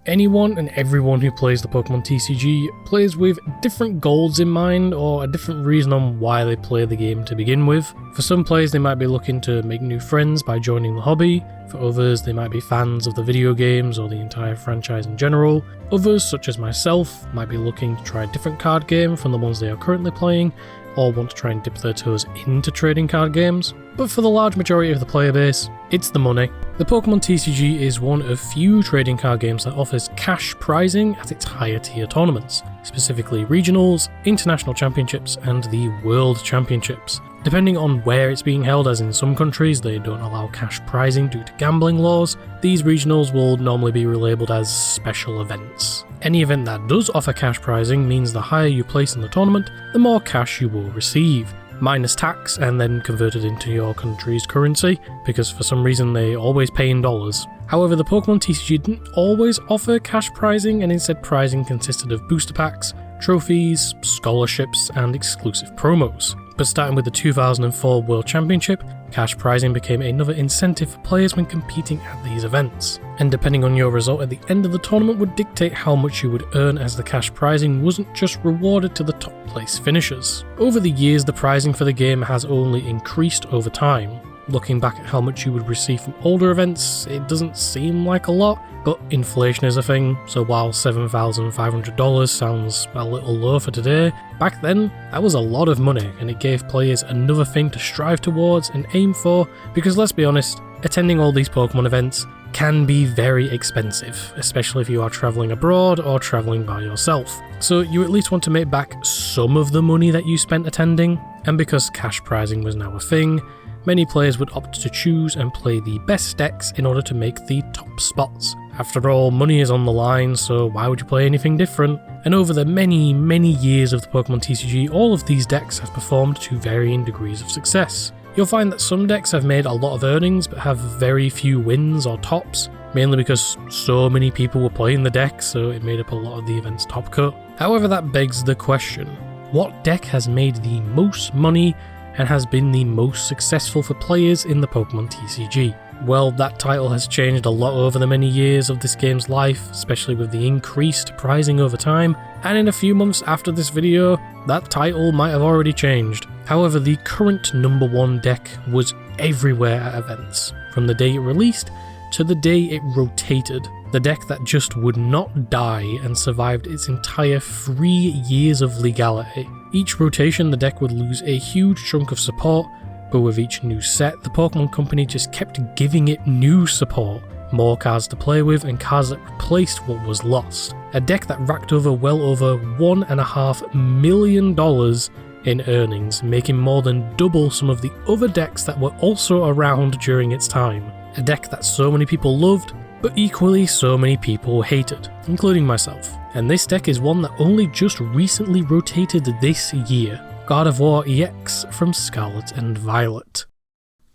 Anyone and everyone who plays the Pokemon TCG plays with different goals in mind or a different reason on why they play the game to begin with. For some players they might be looking to make new friends by joining the hobby, for others they might be fans of the video games or the entire franchise in general. Others, such as myself, might be looking to try a different card game from the ones they are currently playing, or want to try and dip their toes into trading card games. But for the large majority of the player base, it's the money. The Pokemon TCG is one of few trading card games that offers cash prizing at its higher tier tournaments, specifically regionals, international championships, and the world championships. Depending on where it's being held, as in some countries they don't allow cash prizing due to gambling laws, these regionals will normally be relabeled as special events. Any event that does offer cash prizing means the higher you place in the tournament, the more cash you will receive, minus tax and then converted into your country's currency, because for some reason they always pay in dollars. However, the Pokemon TCG didn't always offer cash prizing, and instead prizing consisted of booster packs, trophies, scholarships, and exclusive promos. But starting with the 2004 World Championship, cash prizing became another incentive for players when competing at these events. And depending on your result at the end of the tournament would dictate how much you would earn, as the cash prizing wasn't just rewarded to the top place finishers. Over the years, the prizing for the game has only increased over time. Looking back at how much you would receive from older events, it doesn't seem like a lot, but inflation is a thing, so while $7,500 sounds a little low for today, back then that was a lot of money, and it gave players another thing to strive towards and aim for, because let's be honest, attending all these Pokemon events can be very expensive, especially if you are travelling abroad or travelling by yourself. So you at least want to make back some of the money that you spent attending, and because cash prizing was now a thing, many players would opt to choose and play the best decks in order to make the top spots. After all, money is on the line, so why would you play anything different? And over the many years of the Pokemon TCG, all of these decks have performed to varying degrees of success. You'll find that some decks have made a lot of earnings but have very few wins or tops, mainly because so many people were playing the deck, so it made up a lot of the event's top cut. However, that begs the question, what deck has made the most money and has been the most successful for players in the Pokemon TCG? Well, that title has changed a lot over the many years of this game's life, especially with the increased prizing over time, and in a few months after this video, that title might have already changed. However, the current number one deck was everywhere at events, from the day it released to the day it rotated. The deck that just would not die and survived its entire 3 years of legality. Each rotation the deck would lose a huge chunk of support, but with each new set the Pokemon Company just kept giving it new support, more cards to play with and cards that replaced what was lost. A deck that racked over well over $1.5 million in earnings, making more than double some of the other decks that were also around during its time. A deck that so many people loved, but equally so many people hated, including myself. And this deck is one that only just recently rotated this year. Gardevoir EX from Scarlet and Violet.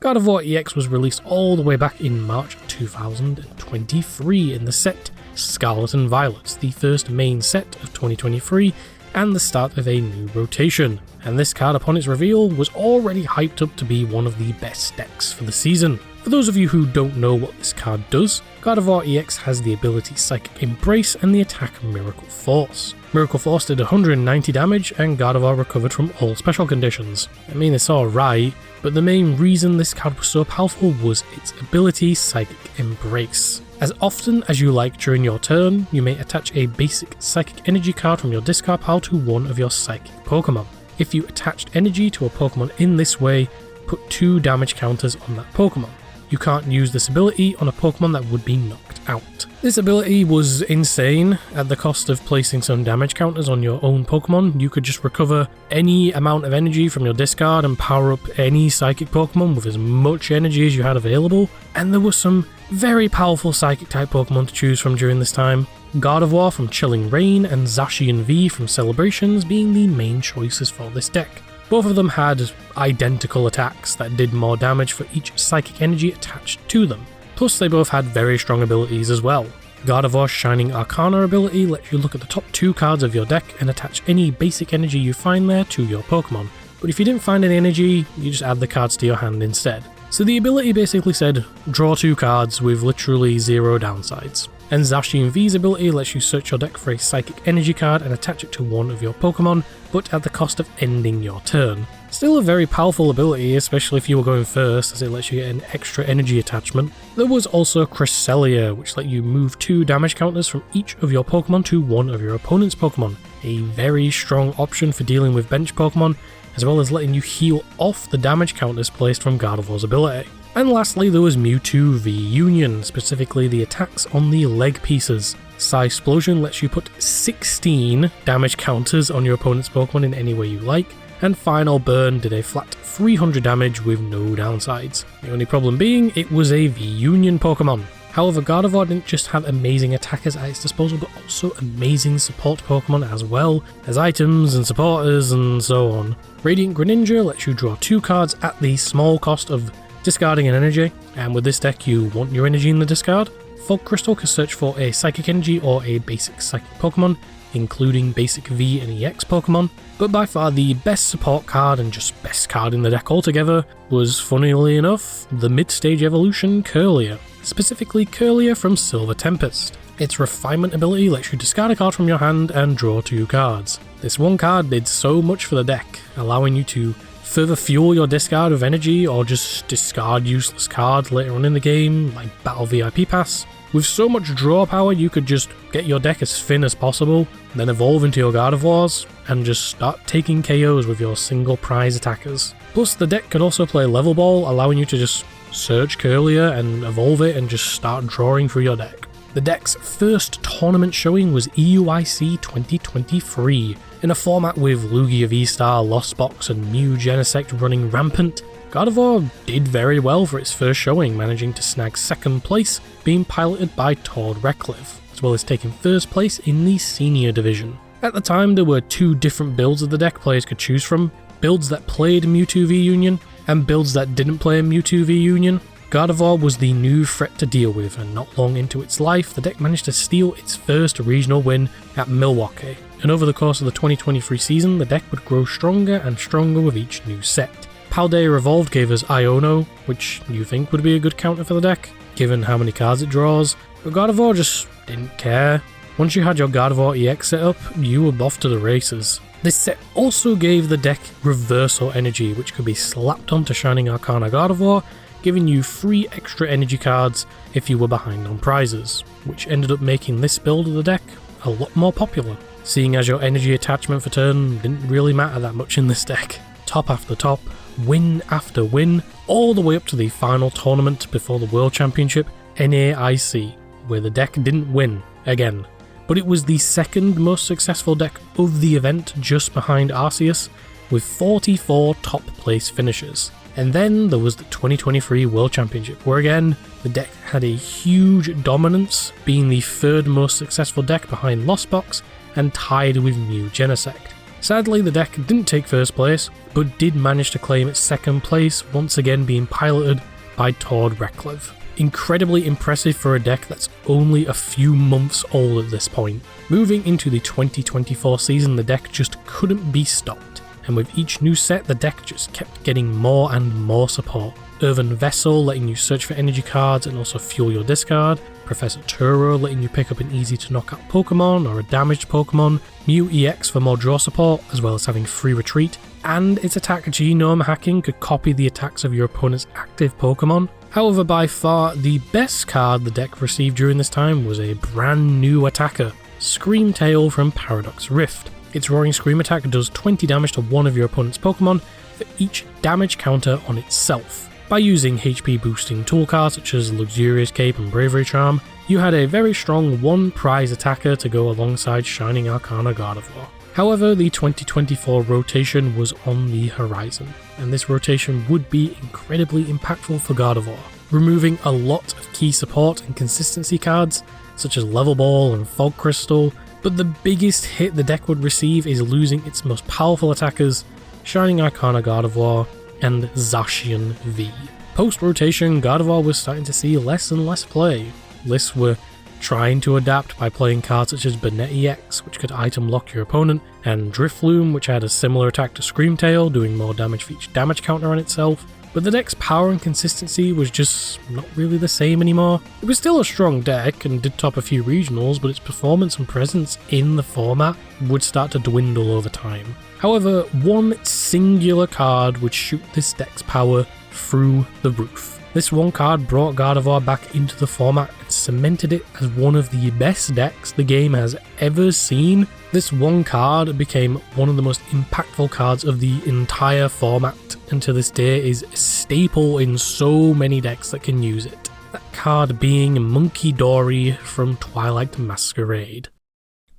Gardevoir EX was released all the way back in March 2023 in the set Scarlet and Violet, the first main set of 2023 and the start of a new rotation. And this card upon its reveal was already hyped up to be one of the best decks for the season. For those of you who don't know what this card does, Gardevoir EX has the ability Psychic Embrace and the attack Miracle Force. Miracle Force did 190 damage and Gardevoir recovered from all special conditions. I mean, it's alright, but the main reason this card was so powerful was its ability Psychic Embrace. As often as you like during your turn, you may attach a basic Psychic Energy card from your discard pile to one of your Psychic Pokemon. If you attached energy to a Pokemon in this way, put 2 damage counters on that Pokemon. You can't use this ability on a Pokemon that would be knocked out. This ability was insane. At the cost of placing some damage counters on your own Pokemon, you could just recover any amount of energy from your discard and power up any Psychic Pokemon with as much energy as you had available. And there were some very powerful Psychic type Pokemon to choose from during this time. Gardevoir from Chilling Reign and Zacian V from Celebrations being the main choices for this deck. Both of them had identical attacks that did more damage for each Psychic Energy attached to them. Plus they both had very strong abilities as well. Gardevoir's Shining Arcana ability lets you look at the top 2 cards of your deck and attach any basic energy you find there to your Pokemon. But if you didn't find any energy, you just add the cards to your hand instead. So the ability basically said, draw 2 cards with literally 0 downsides. and Zacian V's ability lets you search your deck for a Psychic Energy card and attach it to one of your Pokemon, but at the cost of ending your turn. Still a very powerful ability, especially if you were going first, as it lets you get an extra energy attachment. There was also Cresselia, which let you move 2 damage counters from each of your Pokemon to one of your opponent's Pokemon. A very strong option for dealing with bench Pokemon, as well as letting you heal off the damage counters placed from Gardevoir's ability. And lastly, there was Mewtwo V Union, specifically the attacks on the leg pieces. Psysplosion lets you put 16 damage counters on your opponent's Pokemon in any way you like, and Final Burn did a flat 300 damage with no downsides. The only problem being, it was a V Union Pokemon. However, Gardevoir didn't just have amazing attackers at its disposal, but also amazing support Pokemon as well as items and supporters and so on. Radiant Greninja lets you draw 2 cards at the small cost of discarding an energy, and with this deck you want your energy in the discard. Fog Crystal can search for a Psychic Energy or a basic Psychic Pokemon, including basic V and EX Pokemon, but by far the best support card and just best card in the deck altogether was, funnily enough, the mid-stage evolution Kirlia, specifically Kirlia from Silver Tempest. Its Refinement ability lets you discard a card from your hand and draw 2 cards. This one card did so much for the deck, allowing you to further fuel your discard with energy or just discard useless cards later on in the game, like Battle VIP Pass. With so much draw power, you could just get your deck as thin as possible, then evolve into your Gardevoirs, and just start taking KOs with your single prize attackers. Plus, the deck could also play Level Ball, allowing you to just search Kirlia and evolve it and just start drawing through your deck. The deck's first tournament showing was EUIC 2023. In a format with Lugia V-Star, Lost Box and Mew Genesect running rampant, Gardevoir did very well for its first showing, managing to snag 2nd place, being piloted by Tord Recliffe, as well as taking 1st place in the senior division. At the time, there were 2 different builds of the deck players could choose from, builds that played Mewtwo V Union, and builds that didn't play Mewtwo V Union. Gardevoir was the new threat to deal with, and not long into its life, the deck managed to steal its first regional win at Milwaukee, and over the course of the 2023 season, the deck would grow stronger and stronger with each new set. Paldea Revolved gave us Iono, which you think would be a good counter for the deck, given how many cards it draws, but Gardevoir just didn't care. Once you had your Gardevoir EX set up, you were off to the races. This set also gave the deck Reversal Energy, which could be slapped onto Shining Arcana Gardevoir, giving you 3 extra energy cards if you were behind on prizes, which ended up making this build of the deck a lot more popular, seeing as your energy attachment for turn didn't really matter that much in this deck. Top after top, win after win, all the way up to the final tournament before the World Championship, NAIC, where the deck didn't win, again. But it was the 2nd most successful deck of the event, just behind Arceus, with 44 top place finishes. And then there was the 2023 World Championship, where again, the deck had a huge dominance, being the 3rd most successful deck behind Lost Box and tied with Mew Genesect. Sadly, the deck didn't take 1st place, but did manage to claim its 2nd place, once again being piloted by Tord Recliffe. Incredibly impressive for a deck that's only a few months old at this point. Moving into the 2024 season, the deck just couldn't be stopped, and with each new set, the deck just kept getting more and more support. Earthen Vessel letting you search for energy cards and also fuel your discard, Professor Turo letting you pick up an easy to knock out Pokemon or a damaged Pokemon, Mew EX for more draw support as well as having free retreat, and its attack genome hacking could copy the attacks of your opponent's active Pokemon. However, by far the best card the deck received during this time was a brand new attacker, Screamtail from Paradox Rift. Its Roaring Scream attack does 20 damage to one of your opponent's Pokemon for each damage counter on itself. By using HP boosting tool cards such as Luxurious Cape and Bravery Charm, you had a very strong 1 prize attacker to go alongside Shining Arcana Gardevoir. However, the 2024 rotation was on the horizon, and this rotation would be incredibly impactful for Gardevoir, removing a lot of key support and consistency cards such as Level Ball and Fog Crystal, but the biggest hit the deck would receive is losing its most powerful attackers, Shining Arcana Gardevoir and Zacian V. Post-rotation, Gardevoir was starting to see less and less play. Lists were trying to adapt by playing cards such as Banette EX, which could item lock your opponent, and Drifloon, which had a similar attack to Screamtail, doing more damage for each damage counter on itself. but the deck's power and consistency was just not really the same anymore. It was still a strong deck and did top a few regionals, but its performance and presence in the format would start to dwindle over time. However, one singular card would shoot this deck's power through the roof. This one card brought Gardevoir back into the format and cemented it as one of the best decks the game has ever seen. This one card became one of the most impactful cards of the entire format, and to this day is a staple in so many decks that can use it. That card being Monkey Dory from Twilight Masquerade.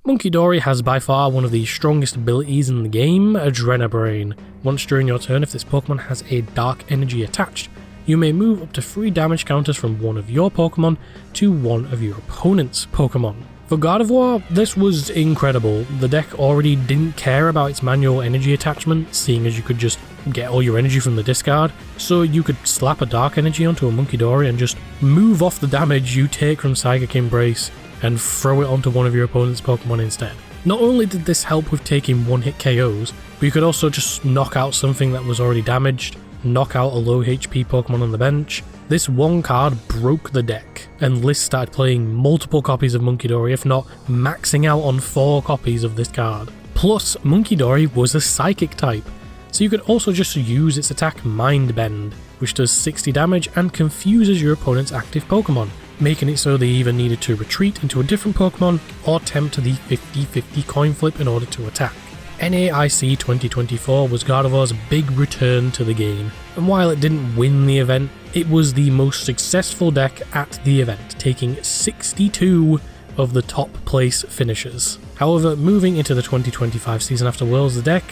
Monkey Dory has by far one of the strongest abilities in the game, Adrenabrain. Once during your turn, if this Pokemon has a dark energy attached, you may move up to 3 damage counters from one of your Pokemon to one of your opponent's Pokemon. For Gardevoir, this was incredible. The deck already didn't care about its manual energy attachment, seeing as you could just get all your energy from the discard, so you could slap a dark energy onto a Monkey Dory and just move off the damage you take from Psychic Embrace and throw it onto one of your opponent's Pokemon instead. Not only did this help with taking one-hit KOs, but you could also just knock out something that was already damaged, knock out a low HP Pokemon on the bench. This one card broke the deck, and Liz started playing multiple copies of Monkey Dory, if not maxing out on 4 copies of this card. Plus, Monkey Dory was a Psychic type, so you could also just use its attack Mind Bend, which does 60 damage and confuses your opponent's active Pokemon, making it so they either needed to retreat into a different Pokemon or attempt the 50-50 coin flip in order to attack. NAIC 2024 was Gardevoir's big return to the game, and while it didn't win the event, it was the most successful deck at the event, taking 62 of the top place finishes. However, moving into the 2025 season after Worlds, the deck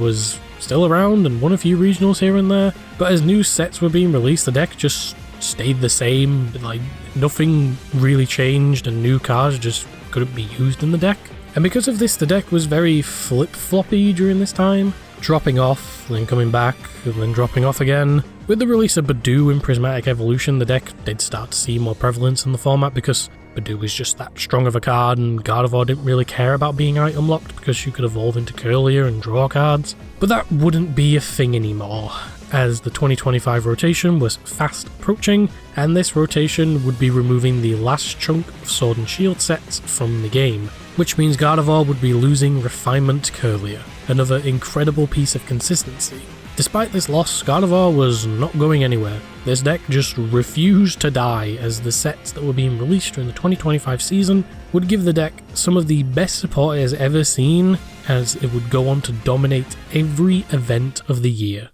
was still around and won a few regionals here and there, but as new sets were being released, the deck just stayed the same. Like, nothing really changed and new cards just couldn't be used in the deck. And because of this, the deck was very flip-floppy during this time, dropping off, then coming back, and then dropping off again. With the release of Badoo in Prismatic Evolution, the deck did start to see more prevalence in the format because Badoo was just that strong of a card, and Gardevoir didn't really care about being item locked because you could evolve into Curlier and draw cards. But that wouldn't be a thing anymore, as the 2025 rotation was fast approaching, and this rotation would be removing the last chunk of Sword and Shield sets from the game, which means Gardevoir would be losing Refinement Curlier, another incredible piece of consistency. Despite this loss, Gardevoir was not going anywhere. This deck just refused to die, as the sets that were being released during the 2025 season would give the deck some of the best support it has ever seen, as it would go on to dominate every event of the year.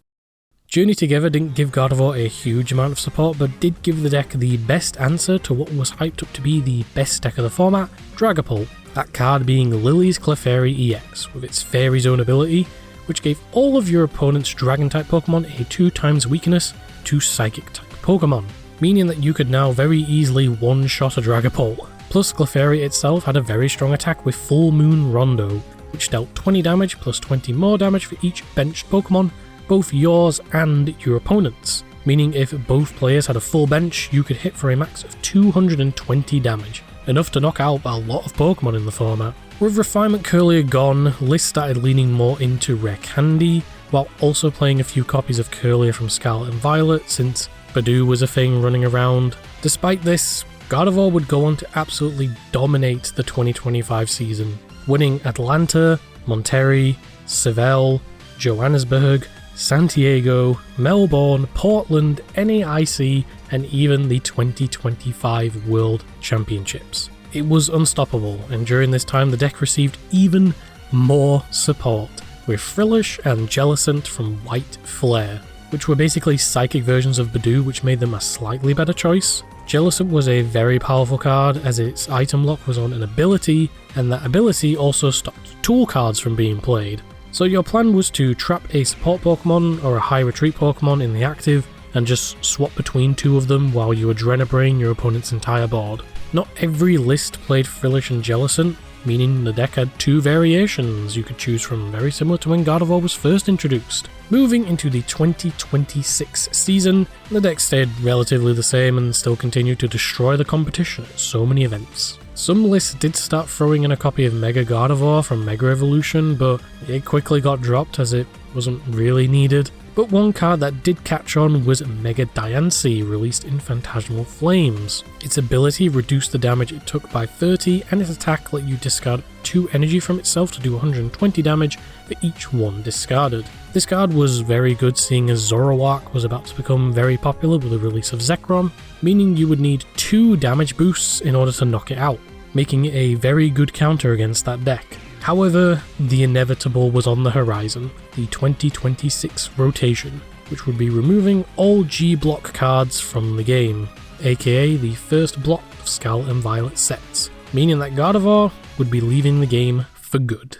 Journey Together didn't give Gardevoir a huge amount of support, but did give the deck the best answer to what was hyped up to be the best deck of the format, Dragapult, that card being Lily's Clefairy EX, with its Fairy Zone ability, which gave all of your opponent's Dragon-type Pokemon a 2x weakness to Psychic-type Pokemon, meaning that you could now very easily one-shot a Dragapult. Plus, Clefairy itself had a very strong attack with Full Moon Rondo, which dealt 20 damage plus 20 more damage for each benched Pokemon, both yours and your opponent's, meaning if both players had a full bench, you could hit for a max of 220 damage, enough to knock out a lot of Pokemon in the format. With Refinement Curlier gone, Liz started leaning more into Rare Candy, while also playing a few copies of Curlier from Scarlet and Violet, since Badoo was a thing running around. Despite this, Gardevoir would go on to absolutely dominate the 2025 season, winning Atlanta, Monterrey, Seville, Johannesburg, Santiago, Melbourne, Portland, NAIC, and even the 2025 World Championships. It was unstoppable, and during this time the deck received even more support, with Frillish and Jellicent from White Flare, which were basically psychic versions of Badoo, which made them a slightly better choice. Jellicent was a very powerful card, as its item lock was on an ability, and that ability also stopped tool cards from being played. So your plan was to trap a support Pokemon or a high retreat Pokemon in the active, and just swap between two of them while you Adrenabrain your opponent's entire board. Not every list played Frillish and Jellicent, meaning the deck had 2 variations you could choose from, very similar to when Gardevoir was first introduced. Moving into the 2026 season, the deck stayed relatively the same and still continued to destroy the competition at so many events. Some lists did start throwing in a copy of Mega Gardevoir from Mega Evolution, but it quickly got dropped as it wasn't really needed. But one card that did catch on was Mega Diancie, released in Phantasmal Flames. Its ability reduced the damage it took by 30, and its attack let you discard 2 energy from itself to do 120 damage for each one discarded. This card was very good, seeing as Zoroark was about to become very popular with the release of Zekrom, meaning you would need 2 damage boosts in order to knock it out, making it a very good counter against that deck. However, the inevitable was on the horizon, the 2026 rotation, which would be removing all G-Block cards from the game, aka the first block of Scarlet and Violet sets, meaning that Gardevoir would be leaving the game for good.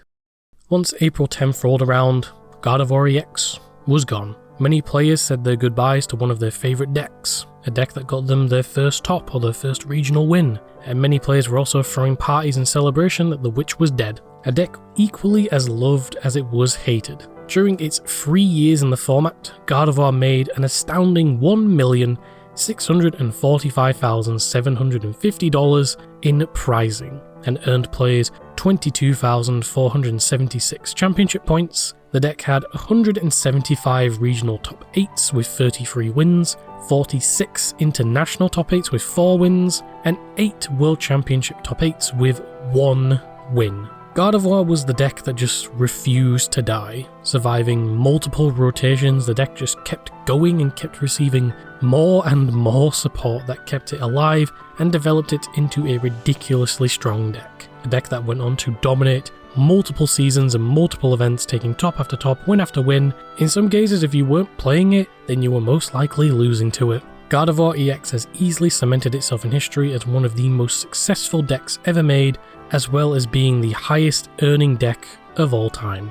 Once April 10th rolled around, Gardevoir EX was gone. Many players said their goodbyes to one of their favourite decks, a deck that got them their first top or their first regional win, and many players were also throwing parties in celebration that the witch was dead, a deck equally as loved as it was hated. During its 3 years in the format, Gardevoir made an astounding $1,645,750 in prizing, and earned players 22,476 championship points. The deck had 175 regional top 8s with 33 wins, 46 international top 8s with 4 wins, and 8 world championship top 8s with 1 win. Gardevoir was the deck that just refused to die. Surviving multiple rotations, the deck just kept going and kept receiving more and more support that kept it alive and developed it into a ridiculously strong deck. A deck that went on to dominate multiple seasons and multiple events, taking top after top, win after win. In some cases, if you weren't playing it, then you were most likely losing to it. Gardevoir EX has easily cemented itself in history as one of the most successful decks ever made, as well as being the highest earning deck of all time.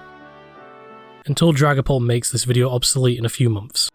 Until Dragapult makes this video obsolete in a few months.